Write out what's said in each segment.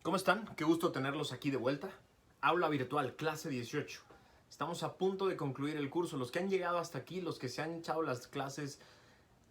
¿Cómo están? Qué gusto tenerlos aquí de vuelta. Aula virtual, clase 18. Estamos a punto de concluir el curso. Los que han llegado hasta aquí, los que se han echado las clases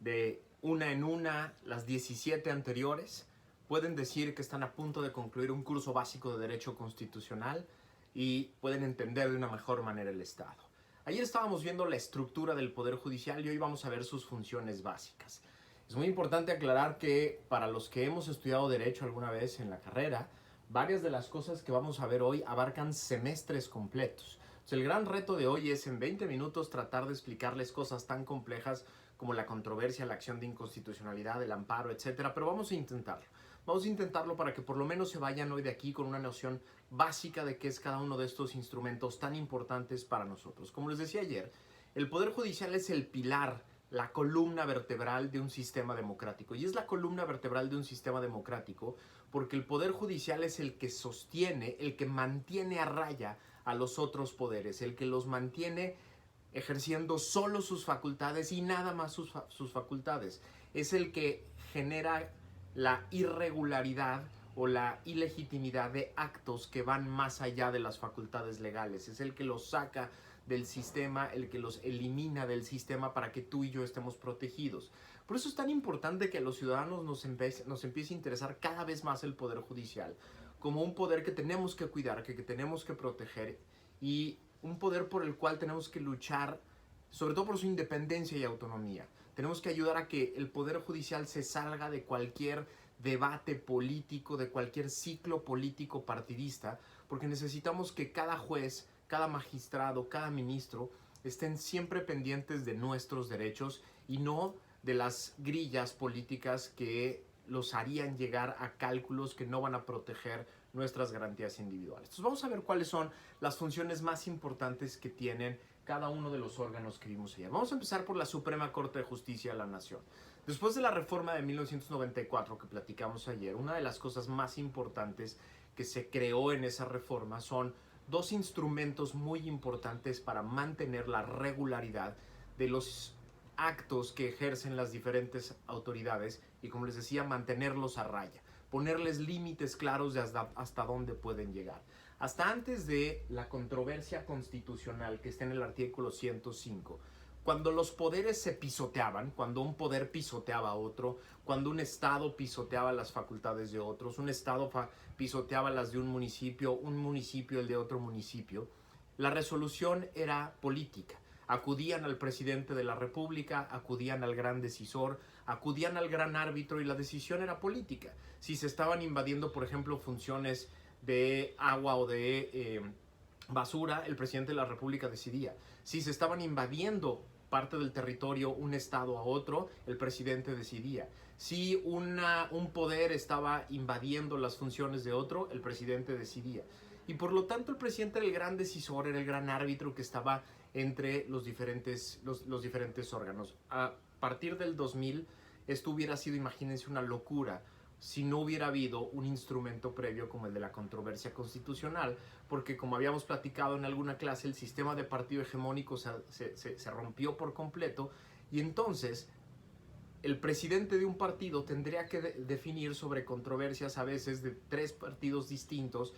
de una en una, las 17 anteriores, pueden decir que están a punto de concluir un curso básico de Derecho Constitucional y pueden entender de una mejor manera el Estado. Ayer estábamos viendo la estructura del Poder Judicial y hoy vamos a ver sus funciones básicas. Es muy importante aclarar que para los que hemos estudiado Derecho alguna vez en la carrera, varias de las cosas que vamos a ver hoy abarcan semestres completos. El gran reto de hoy es en 20 minutos tratar de explicarles cosas tan complejas como la controversia, la acción de inconstitucionalidad, el amparo, etc. Pero vamos a intentarlo. Vamos a intentarlo para que por lo menos se vayan hoy de aquí con una noción básica de qué es cada uno de estos instrumentos tan importantes para nosotros. Como les decía ayer, el Poder Judicial es el pilar, la columna vertebral de un sistema democrático. Y es la columna vertebral de un sistema democrático porque el Poder Judicial es el que sostiene, el que mantiene a raya a los otros poderes, el que los mantiene ejerciendo solo sus facultades y nada más sus facultades. Es el que genera la irregularidad o la ilegitimidad de actos que van más allá de las facultades legales. Es el que los saca del sistema, el que los elimina del sistema para que tú y yo estemos protegidos. Por eso es tan importante que a los ciudadanos nos empiece a interesar cada vez más el Poder Judicial como un poder que tenemos que cuidar, que tenemos que proteger y un poder por el cual tenemos que luchar, sobre todo por su independencia y autonomía. Tenemos que ayudar a que el Poder Judicial se salga de cualquier debate político, de cualquier ciclo político partidista, porque necesitamos que cada juez, cada magistrado, cada ministro estén siempre pendientes de nuestros derechos y no de las grillas políticas que los harían llegar a cálculos que no van a proteger nuestras garantías individuales. Entonces vamos a ver cuáles son las funciones más importantes que tienen cada uno de los órganos que vimos ayer. Vamos a empezar por la Suprema Corte de Justicia de la Nación. Después de la reforma de 1994 que platicamos ayer, una de las cosas más importantes que se creó en esa reforma son dos instrumentos muy importantes para mantener la regularidad de los actos que ejercen las diferentes autoridades y, como les decía, mantenerlos a raya, ponerles límites claros de hasta dónde pueden llegar. Hasta antes de la controversia constitucional que está en el artículo 105, cuando los poderes se pisoteaban, cuando un poder pisoteaba a otro, cuando un estado pisoteaba las facultades de otros, un estado pisoteaba las de un municipio el de otro municipio, la resolución era política. Acudían al presidente de la República, acudían al gran decisor, acudían al gran árbitro y la decisión era política. Si se estaban invadiendo, por ejemplo, funciones de agua o de basura, el presidente de la República decidía. Si se estaban invadiendo parte del territorio, un estado a otro, el presidente decidía. Si un poder estaba invadiendo las funciones de otro, el presidente decidía. Y por lo tanto el presidente era el gran decisor, era el gran árbitro que estaba entre los diferentes órganos. A partir del 2000, esto hubiera sido, imagínense, una locura si no hubiera habido un instrumento previo como el de la controversia constitucional, porque como habíamos platicado en alguna clase, el sistema de partido hegemónico se rompió por completo y entonces el presidente de un partido tendría que definir sobre controversias a veces de tres partidos distintos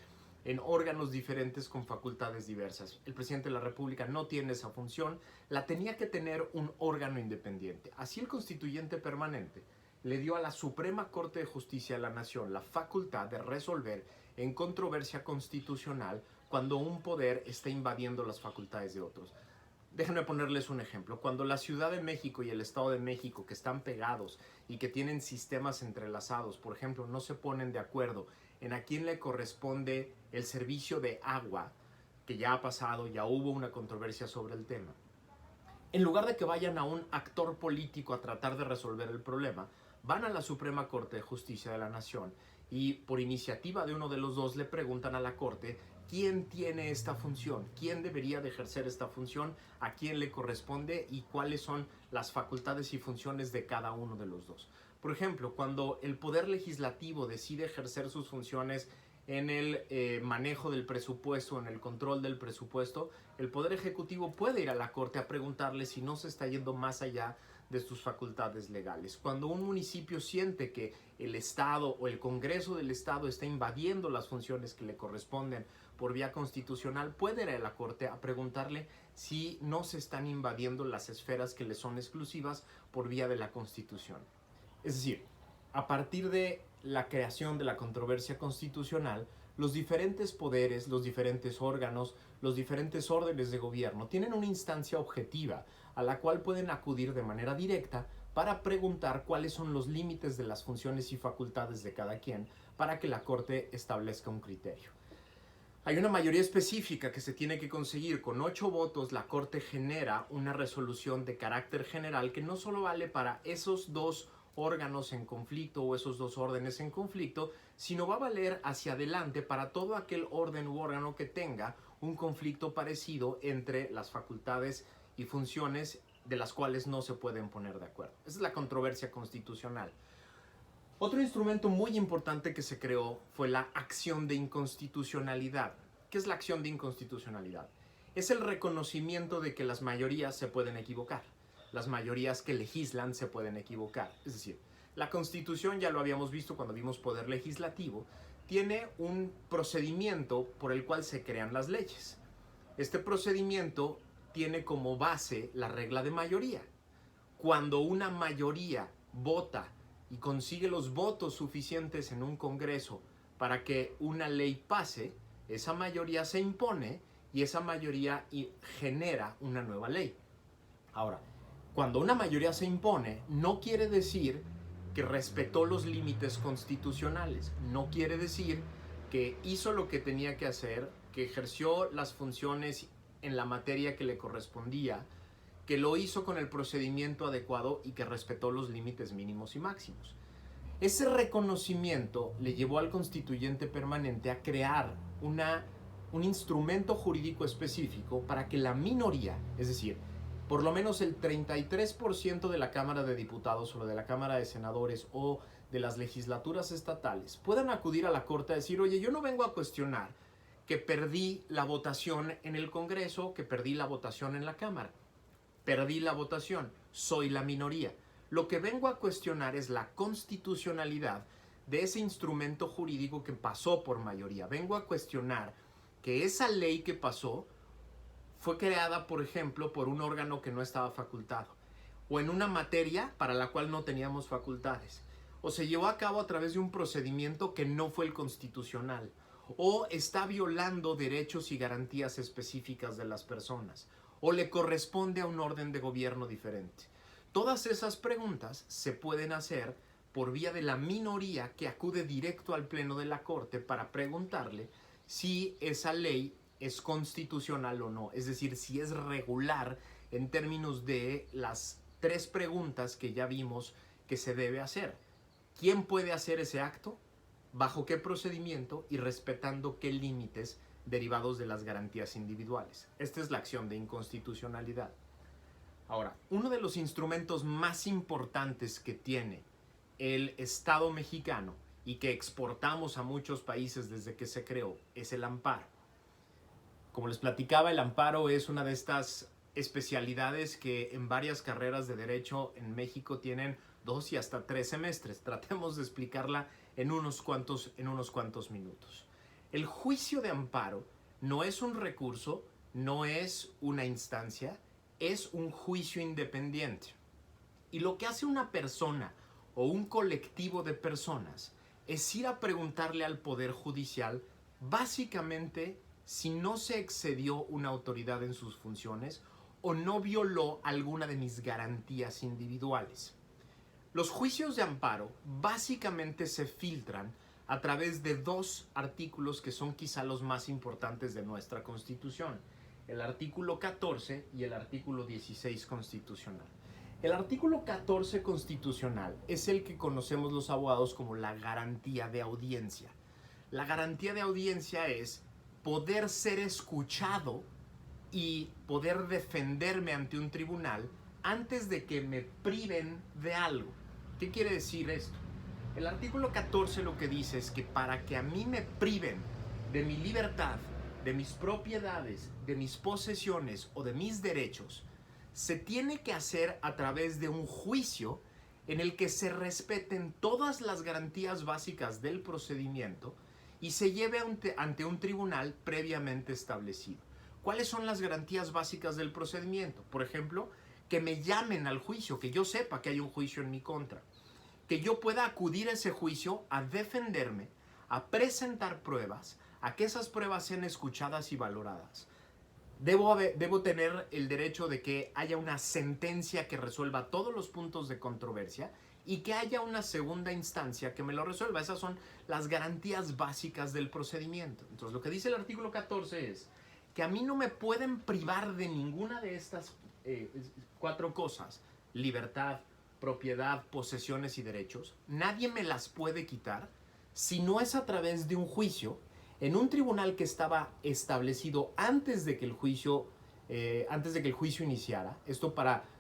en órganos diferentes con facultades diversas. El presidente de la República no tiene esa función, la tenía que tener un órgano independiente. Así el constituyente permanente le dio a la Suprema Corte de Justicia de la Nación la facultad de resolver en controversia constitucional cuando un poder está invadiendo las facultades de otros. Déjenme ponerles un ejemplo. Cuando la Ciudad de México y el Estado de México, que están pegados y que tienen sistemas entrelazados, por ejemplo, no se ponen de acuerdo en a quién le corresponde el servicio de agua, que ya ha pasado, ya hubo una controversia sobre el tema. En lugar de que vayan a un actor político a tratar de resolver el problema, van a la Suprema Corte de Justicia de la Nación y por iniciativa de uno de los dos le preguntan a la Corte quién tiene esta función, quién debería de ejercer esta función, a quién le corresponde y cuáles son las facultades y funciones de cada uno de los dos. Por ejemplo, cuando el Poder Legislativo decide ejercer sus funciones en el manejo del presupuesto, en el control del presupuesto, el Poder Ejecutivo puede ir a la Corte a preguntarle si no se está yendo más allá de sus facultades legales. Cuando un municipio siente que el Estado o el Congreso del Estado está invadiendo las funciones que le corresponden por vía constitucional, puede ir a la Corte a preguntarle si no se están invadiendo las esferas que le son exclusivas por vía de la Constitución. Es decir, a partir de la creación de la controversia constitucional, los diferentes poderes, los diferentes órganos, los diferentes órdenes de gobierno tienen una instancia objetiva a la cual pueden acudir de manera directa para preguntar cuáles son los límites de las funciones y facultades de cada quien para que la Corte establezca un criterio. Hay una mayoría específica que se tiene que conseguir. Con 8 votos, la Corte genera una resolución de carácter general que no solo vale para esos dos órganos en conflicto o esos dos órdenes en conflicto, sino va a valer hacia adelante para todo aquel orden u órgano que tenga un conflicto parecido entre las facultades y funciones de las cuales no se pueden poner de acuerdo. Esa es la controversia constitucional. Otro instrumento muy importante que se creó fue la acción de inconstitucionalidad. ¿Qué es la acción de inconstitucionalidad? Es el reconocimiento de que las mayorías se pueden equivocar. Las mayorías que legislan se pueden equivocar. Es decir, la Constitución, ya lo habíamos visto cuando vimos poder legislativo, tiene un procedimiento por el cual se crean las leyes. Este procedimiento tiene como base la regla de mayoría. Cuando una mayoría vota y consigue los votos suficientes en un Congreso para que una ley pase, esa mayoría se impone y esa mayoría genera una nueva ley. Ahora, cuando una mayoría se impone, no quiere decir que respetó los límites constitucionales, no quiere decir que hizo lo que tenía que hacer, que ejerció las funciones en la materia que le correspondía, que lo hizo con el procedimiento adecuado y que respetó los límites mínimos y máximos. Ese reconocimiento le llevó al constituyente permanente a crear un instrumento jurídico específico para que la minoría, es decir, por lo menos el 33% de la Cámara de Diputados o de la Cámara de Senadores o de las legislaturas estatales puedan acudir a la Corte a decir, oye, yo no vengo a cuestionar que perdí la votación en el Congreso, que perdí la votación en la Cámara. Perdí la votación, soy la minoría. Lo que vengo a cuestionar es la constitucionalidad de ese instrumento jurídico que pasó por mayoría. Vengo a cuestionar que esa ley que pasó fue creada, por ejemplo, por un órgano que no estaba facultado, o en una materia para la cual no teníamos facultades, o se llevó a cabo a través de un procedimiento que no fue el constitucional, o está violando derechos y garantías específicas de las personas, o le corresponde a un orden de gobierno diferente. Todas esas preguntas se pueden hacer por vía de la minoría que acude directo al Pleno de la Corte para preguntarle si esa ley es constitucional o no, es decir, si es regular en términos de las 3 preguntas que ya vimos que se debe hacer. ¿Quién puede hacer ese acto? ¿Bajo qué procedimiento? Y respetando qué límites derivados de las garantías individuales. Esta es la acción de inconstitucionalidad. Ahora, uno de los instrumentos más importantes que tiene el Estado mexicano y que exportamos a muchos países desde que se creó es el amparo. Como les platicaba, el amparo es una de estas especialidades que en varias carreras de derecho en México tienen 2 y hasta 3 semestres. Tratemos de explicarla en unos cuantos minutos. El juicio de amparo no es un recurso, no es una instancia, es un juicio independiente. Y lo que hace una persona o un colectivo de personas es ir a preguntarle al Poder Judicial, básicamente, si no se excedió una autoridad en sus funciones o no violó alguna de mis garantías individuales. Los juicios de amparo básicamente se filtran a través de 2 artículos que son quizá los más importantes de nuestra Constitución, el artículo 14 y el artículo 16 constitucional. El artículo 14 constitucional es el que conocemos los abogados como la garantía de audiencia. La garantía de audiencia es poder ser escuchado y poder defenderme ante un tribunal antes de que me priven de algo. ¿Qué quiere decir esto? El artículo 14 lo que dice es que para que a mí me priven de mi libertad, de mis propiedades, de mis posesiones o de mis derechos, se tiene que hacer a través de un juicio en el que se respeten todas las garantías básicas del procedimiento y se lleve ante un tribunal previamente establecido. ¿Cuáles son las garantías básicas del procedimiento? Por ejemplo, que me llamen al juicio, que yo sepa que hay un juicio en mi contra, que yo pueda acudir a ese juicio a defenderme, a presentar pruebas, a que esas pruebas sean escuchadas y valoradas. Debo tener el derecho de que haya una sentencia que resuelva todos los puntos de controversia y que haya una segunda instancia que me lo resuelva. Esas son las garantías básicas del procedimiento. Entonces, lo que dice el artículo 14 es que a mí no me pueden privar de ninguna de estas cuatro cosas: libertad, propiedad, posesiones y derechos. Nadie me las puede quitar si no es a través de un juicio en un tribunal que estaba establecido antes de que el juicio iniciara. Esto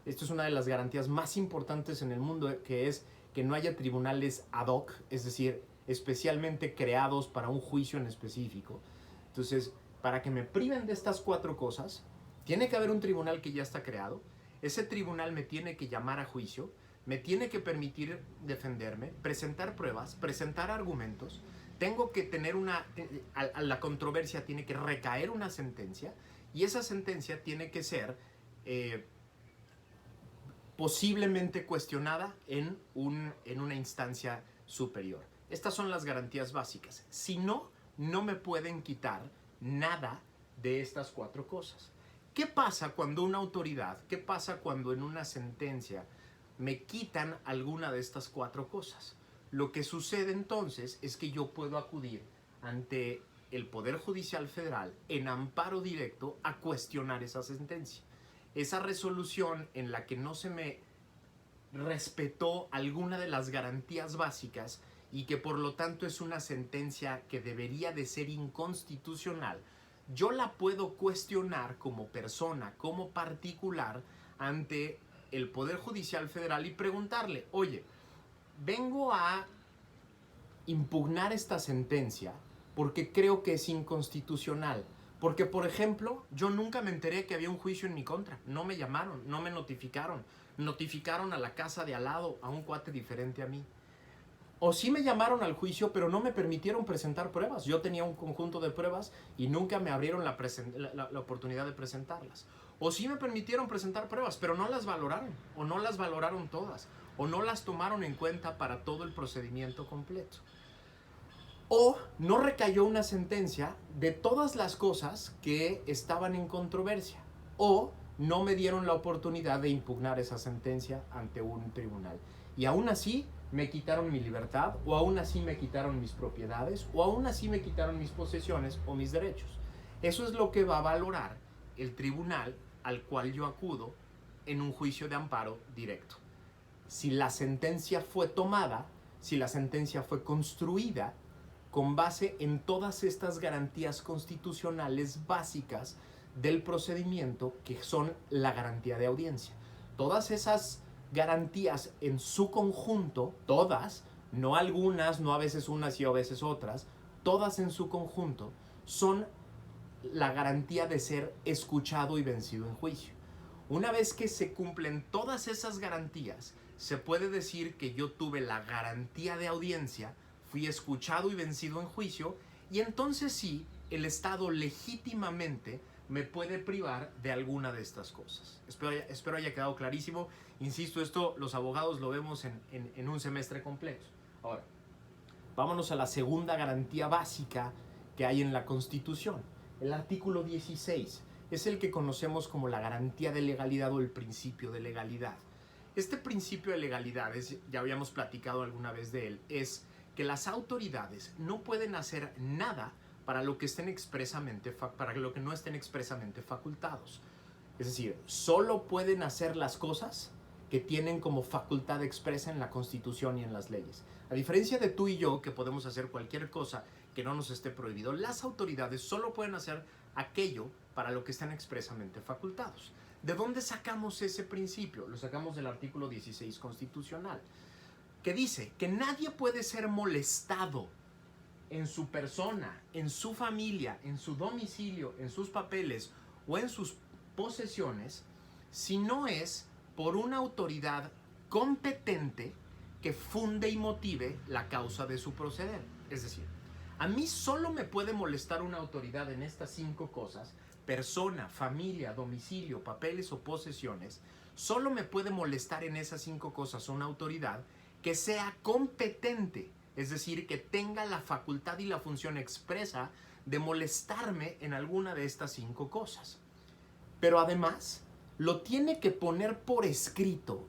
es una de las garantías más importantes en el mundo, que es que no haya tribunales ad hoc, es decir, especialmente creados para un juicio en específico. Entonces, para que me priven de estas cuatro cosas, tiene que haber un tribunal que ya está creado. Ese tribunal me tiene que llamar a juicio, me tiene que permitir defenderme, presentar pruebas, presentar argumentos. Tengo que tener a la controversia tiene que recaer una sentencia, y esa sentencia tiene que ser posiblemente cuestionada en una instancia superior. Estas son las garantías básicas. Si no, no me pueden quitar nada de estas cuatro cosas. ¿Qué pasa cuando una autoridad, qué pasa cuando en una sentencia me quitan alguna de estas cuatro cosas? Lo que sucede entonces es que yo puedo acudir ante el Poder Judicial Federal en amparo directo a cuestionar esa sentencia. Esa resolución en la que no se me respetó alguna de las garantías básicas y que por lo tanto es una sentencia que debería de ser inconstitucional, yo la puedo cuestionar como persona, como particular, ante el Poder Judicial Federal y preguntarle: oye, vengo a impugnar esta sentencia porque creo que es inconstitucional. Porque, por ejemplo, yo nunca me enteré que había un juicio en mi contra. No me llamaron, no me notificaron. Notificaron a la casa de al lado, a un cuate diferente a mí. O sí me llamaron al juicio, pero no me permitieron presentar pruebas. Yo tenía un conjunto de pruebas y nunca me abrieron la oportunidad de presentarlas. O sí me permitieron presentar pruebas, pero no las valoraron, o no las valoraron todas, o no las tomaron en cuenta para todo el procedimiento completo. O no recayó una sentencia de todas las cosas que estaban en controversia. O no me dieron la oportunidad de impugnar esa sentencia ante un tribunal. Y aún así me quitaron mi libertad, o aún así me quitaron mis propiedades, o aún así me quitaron mis posesiones o mis derechos. Eso es lo que va a valorar el tribunal al cual yo acudo en un juicio de amparo directo. Si la sentencia fue tomada, si la sentencia fue construida con base en todas estas garantías constitucionales básicas del procedimiento, que son la garantía de audiencia. Todas esas garantías en su conjunto, todas, no algunas, no a veces unas y a veces otras, todas en su conjunto son la garantía de ser escuchado y vencido en juicio. Una vez que se cumplen todas esas garantías, se puede decir que yo tuve la garantía de audiencia, fui escuchado y vencido en juicio, y entonces sí, el Estado legítimamente me puede privar de alguna de estas cosas. Espero haya quedado clarísimo. Insisto, esto los abogados lo vemos en un semestre completo. Ahora, vámonos a la segunda garantía básica que hay en la Constitución. El artículo 16 es el que conocemos como la garantía de legalidad o el principio de legalidad. Este principio de legalidad, ya habíamos platicado alguna vez de él, es que las autoridades no pueden hacer nada para lo que no estén expresamente facultados. Es decir, solo pueden hacer las cosas que tienen como facultad expresa en la Constitución y en las leyes. A diferencia de tú y yo, que podemos hacer cualquier cosa que no nos esté prohibido, las autoridades solo pueden hacer aquello para lo que están expresamente facultados. ¿De dónde sacamos ese principio? Lo sacamos del artículo 16 constitucional, que dice que nadie puede ser molestado en su persona, en su familia, en su domicilio, en sus papeles o en sus posesiones si no es por una autoridad competente que funde y motive la causa de su proceder. Es decir, a mí solo me puede molestar una autoridad en estas 5 cosas: persona, familia, domicilio, papeles o posesiones. Solo me puede molestar en esas 5 cosas una autoridad que sea competente, es decir, que tenga la facultad y la función expresa de molestarme en alguna de estas 5 cosas. Pero además, lo tiene que poner por escrito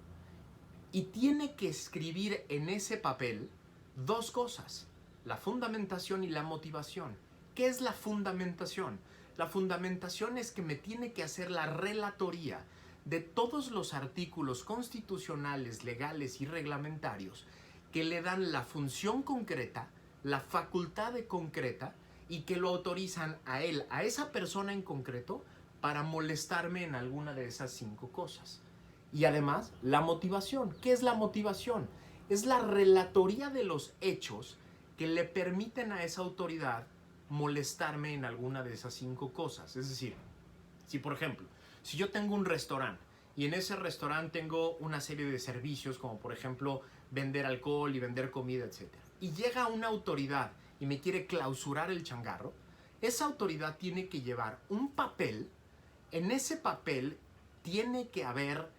y tiene que escribir en ese papel 2 cosas: la fundamentación y la motivación. ¿Qué es la fundamentación? La fundamentación es que me tiene que hacer la relatoría de todos los artículos constitucionales, legales y reglamentarios que le dan la función concreta, la facultad de concreta, y que lo autorizan a él, a esa persona en concreto, para molestarme en alguna de esas 5 cosas. Y además, la motivación. ¿Qué es la motivación? Es la relatoría de los hechos que le permiten a esa autoridad molestarme en alguna de esas 5 cosas. Es decir, si por ejemplo, si yo tengo un restaurante y en ese restaurante tengo una serie de servicios, como por ejemplo vender alcohol y vender comida, etc., y llega una autoridad y me quiere clausurar el changarro, esa autoridad tiene que llevar un papel. En ese papel tiene que haber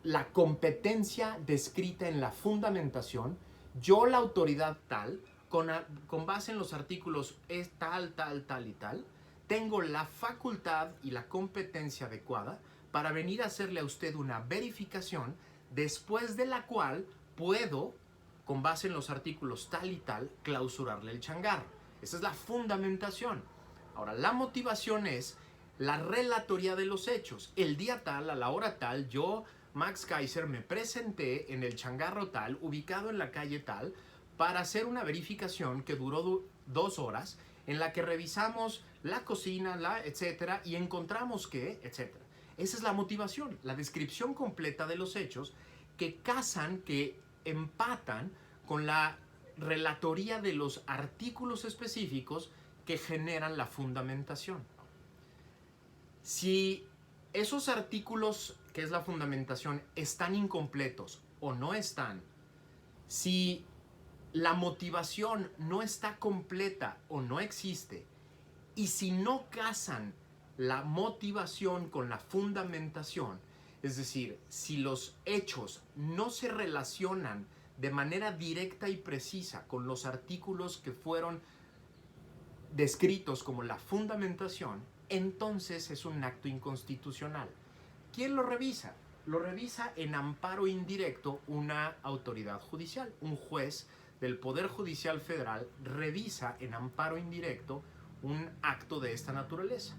la competencia descrita en la fundamentación. Yo, la autoridad tal, con base en los artículos es tal, tal, tal y tal, tengo la facultad y la competencia adecuada para venir a hacerle a usted una verificación, después de la cual puedo, con base en los artículos tal y tal, clausurarle el changarro. Esa es la fundamentación. Ahora, la motivación es la relatoría de los hechos. El día tal, a la hora tal, yo, Max Kaiser, me presenté en el changarro tal, ubicado en la calle tal, para hacer una verificación que duró 2 horas, en la que revisamos la cocina, etcétera, y encontramos que, etcétera. Esa es la motivación, la descripción completa de los hechos que casan, que empatan con la relatoría de los artículos específicos que generan la fundamentación. Si esos artículos, que es la fundamentación, están incompletos o no están, si la motivación no está completa o no existe, y si no casan la motivación con la fundamentación, es decir, si los hechos no se relacionan de manera directa y precisa con los artículos que fueron descritos como la fundamentación, entonces es un acto inconstitucional. ¿Quién lo revisa? Lo revisa en amparo indirecto una autoridad judicial. Un juez del Poder Judicial Federal revisa en amparo indirecto un acto de esta naturaleza.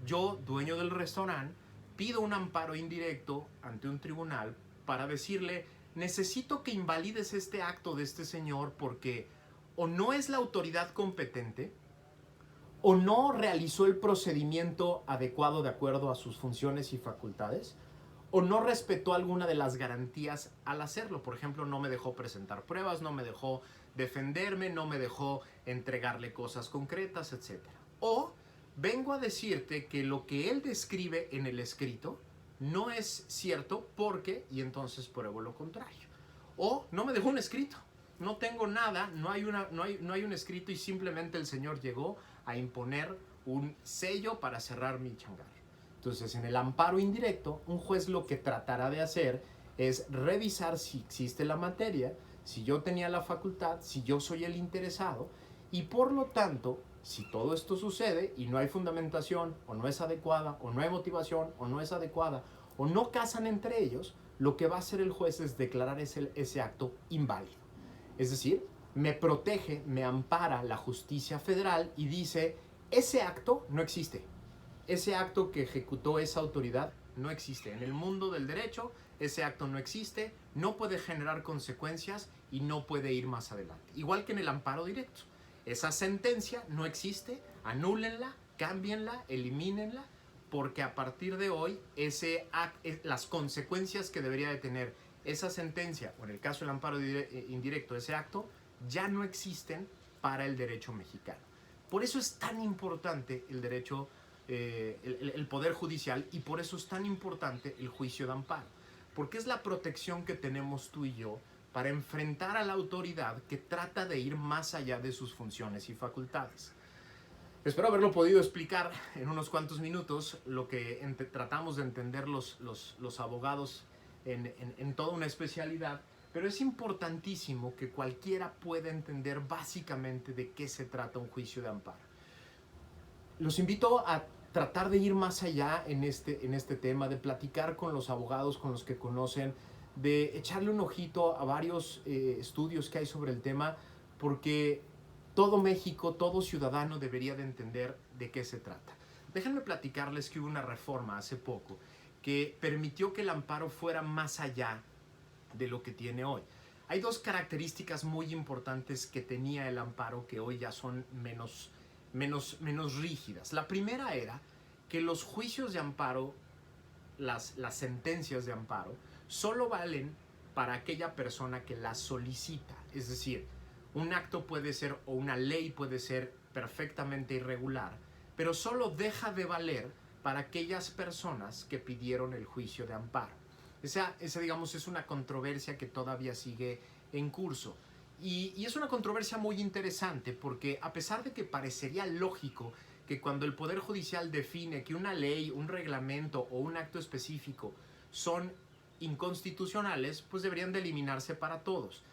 Yo, dueño del restaurante, pido un amparo indirecto ante un tribunal para decirle: necesito que invalides este acto de este señor porque o no es la autoridad competente, o no realizó el procedimiento adecuado de acuerdo a sus funciones y facultades, o no respetó alguna de las garantías al hacerlo. Por ejemplo, no me dejó presentar pruebas, no me dejó defenderme, no me dejó entregarle cosas concretas, etc. O vengo a decirte que lo que él describe en el escrito no es cierto porque, y entonces pruebo lo contrario. O no me dejó un escrito, no tengo nada, no hay un escrito y simplemente el señor llegó a imponer un sello para cerrar mi changarro. Entonces, en el amparo indirecto, un juez lo que tratará de hacer es revisar si existe la materia, si yo tenía la facultad, si yo soy el interesado, y por lo tanto, si todo esto sucede y no hay fundamentación, o no es adecuada, o no hay motivación, o no es adecuada, o no casan entre ellos, lo que va a hacer el juez es declarar ese acto inválido. Es decir, me protege, me ampara la justicia federal y dice: ese acto no existe. Ese acto que ejecutó esa autoridad no existe. En el mundo del derecho, ese acto no existe, no puede generar consecuencias y no puede ir más adelante. Igual que en el amparo directo. Esa sentencia no existe, anúlenla, cámbienla, elimínenla, porque a partir de hoy las consecuencias que debería de tener esa sentencia, o en el caso del amparo indirecto, ese acto, ya no existen para el derecho mexicano. Por eso es tan importante el derecho el Poder Judicial, y por eso es tan importante el juicio de amparo, porque es la protección que tenemos tú y yo para enfrentar a la autoridad que trata de ir más allá de sus funciones y facultades. Espero haberlo podido explicar en unos cuantos minutos, lo que tratamos de entender los abogados en toda una especialidad, pero es importantísimo que cualquiera pueda entender básicamente de qué se trata un juicio de amparo. Los invito a tratar de ir más allá en este tema, de platicar con los abogados, con los que conocen, de echarle un ojito a varios estudios que hay sobre el tema, porque todo México, todo ciudadano debería de entender de qué se trata. Déjenme platicarles que hubo una reforma hace poco que permitió que el amparo fuera más allá de lo que tiene hoy. Hay dos características muy importantes que tenía el amparo que hoy ya son menos rígidas. La primera era que los juicios de amparo, las sentencias de amparo, solo valen para aquella persona que las solicita. Es decir, un acto puede ser, o una ley puede ser perfectamente irregular, pero solo deja de valer para aquellas personas que pidieron el juicio de amparo. Esa digamos, es una controversia que todavía sigue en curso. Y es una controversia muy interesante porque, a pesar de que parecería lógico que cuando el Poder Judicial define que una ley, un reglamento o un acto específico son inconstitucionales, pues deberían de eliminarse para todos.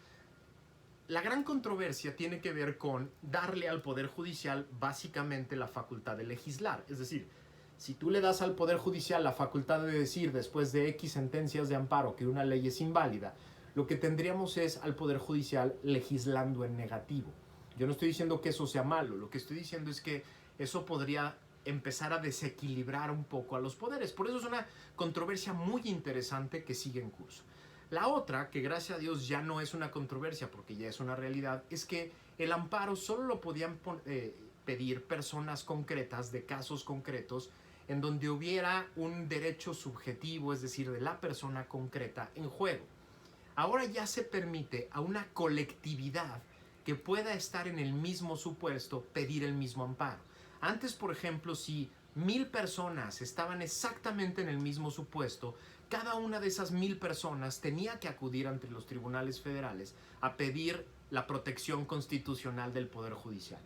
La gran controversia tiene que ver con darle al Poder Judicial básicamente la facultad de legislar. Es decir, si tú le das al Poder Judicial la facultad de decir después de X sentencias de amparo que una ley es inválida, lo que tendríamos es al Poder Judicial legislando en negativo. Yo no estoy diciendo que eso sea malo, lo que estoy diciendo es que eso podría empezar a desequilibrar un poco a los poderes. Por eso es una controversia muy interesante que sigue en curso. La otra, que gracias a Dios ya no es una controversia porque ya es una realidad, es que el amparo solo lo podían pedir personas concretas de casos concretos en donde hubiera un derecho subjetivo, es decir, de la persona concreta en juego. Ahora ya se permite a una colectividad que pueda estar en el mismo supuesto pedir el mismo amparo. Antes, por ejemplo, si 1000 personas estaban exactamente en el mismo supuesto, cada una de esas 1000 personas tenía que acudir ante los tribunales federales a pedir la protección constitucional del Poder Judicial.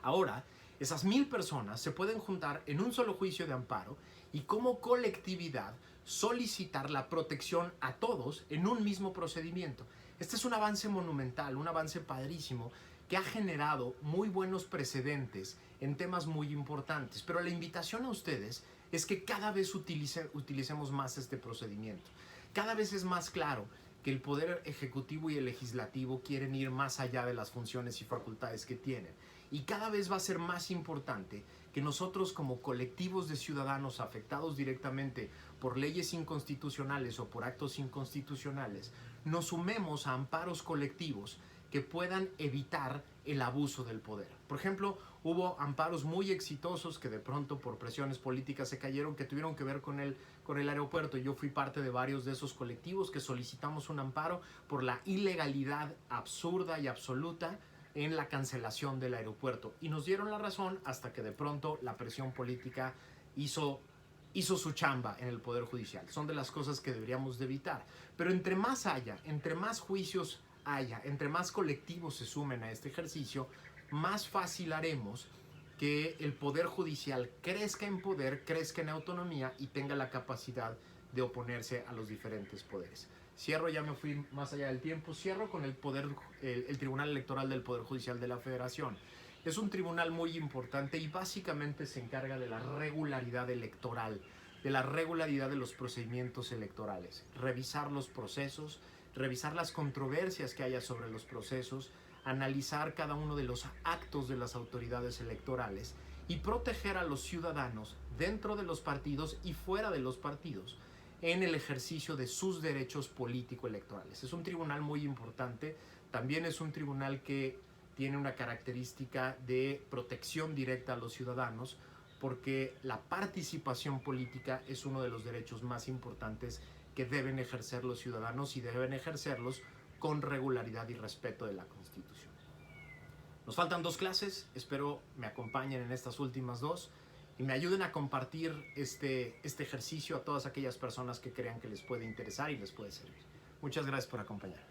Ahora, esas 1000 personas se pueden juntar en un solo juicio de amparo y como colectividad solicitar la protección a todos en un mismo procedimiento. Este es un avance monumental, un avance padrísimo que ha generado muy buenos precedentes en temas muy importantes. Pero la invitación a ustedes es que cada vez utilicemos más este procedimiento. Cada vez es más claro que el Poder Ejecutivo y el Legislativo quieren ir más allá de las funciones y facultades que tienen. Y cada vez va a ser más importante que nosotros, como colectivos de ciudadanos afectados directamente por leyes inconstitucionales o por actos inconstitucionales, nos sumemos a amparos colectivos que puedan evitar el abuso del poder. Por ejemplo, hubo amparos muy exitosos que de pronto por presiones políticas se cayeron, que tuvieron que ver con el aeropuerto. Yo fui parte de varios de esos colectivos que solicitamos un amparo por la ilegalidad absurda y absoluta en la cancelación del aeropuerto. Y nos dieron la razón hasta que de pronto la presión política hizo su chamba en el Poder Judicial. Son de las cosas que deberíamos de evitar. Pero entre más haya, entre más juicios haya, entre más colectivos se sumen a este ejercicio, más fácil haremos que el Poder Judicial crezca en poder, crezca en autonomía y tenga la capacidad de oponerse a los diferentes poderes. Cierro, ya me fui más allá del tiempo, cierro con el Tribunal Electoral del Poder Judicial de la Federación. Es un tribunal muy importante y básicamente se encarga de la regularidad electoral, de la regularidad de los procedimientos electorales, revisar los procesos, revisar las controversias que haya sobre los procesos, analizar cada uno de los actos de las autoridades electorales y proteger a los ciudadanos dentro de los partidos y fuera de los partidos en el ejercicio de sus derechos político-electorales. Es un tribunal muy importante, también es un tribunal que tiene una característica de protección directa a los ciudadanos, porque la participación política es uno de los derechos más importantes que deben ejercer los ciudadanos y deben ejercerlos con regularidad y respeto de la Constitución. Nos faltan 2 clases, espero me acompañen en estas últimas 2. y me ayuden a compartir este ejercicio a todas aquellas personas que crean que les puede interesar y les puede servir. Muchas gracias por acompañarme.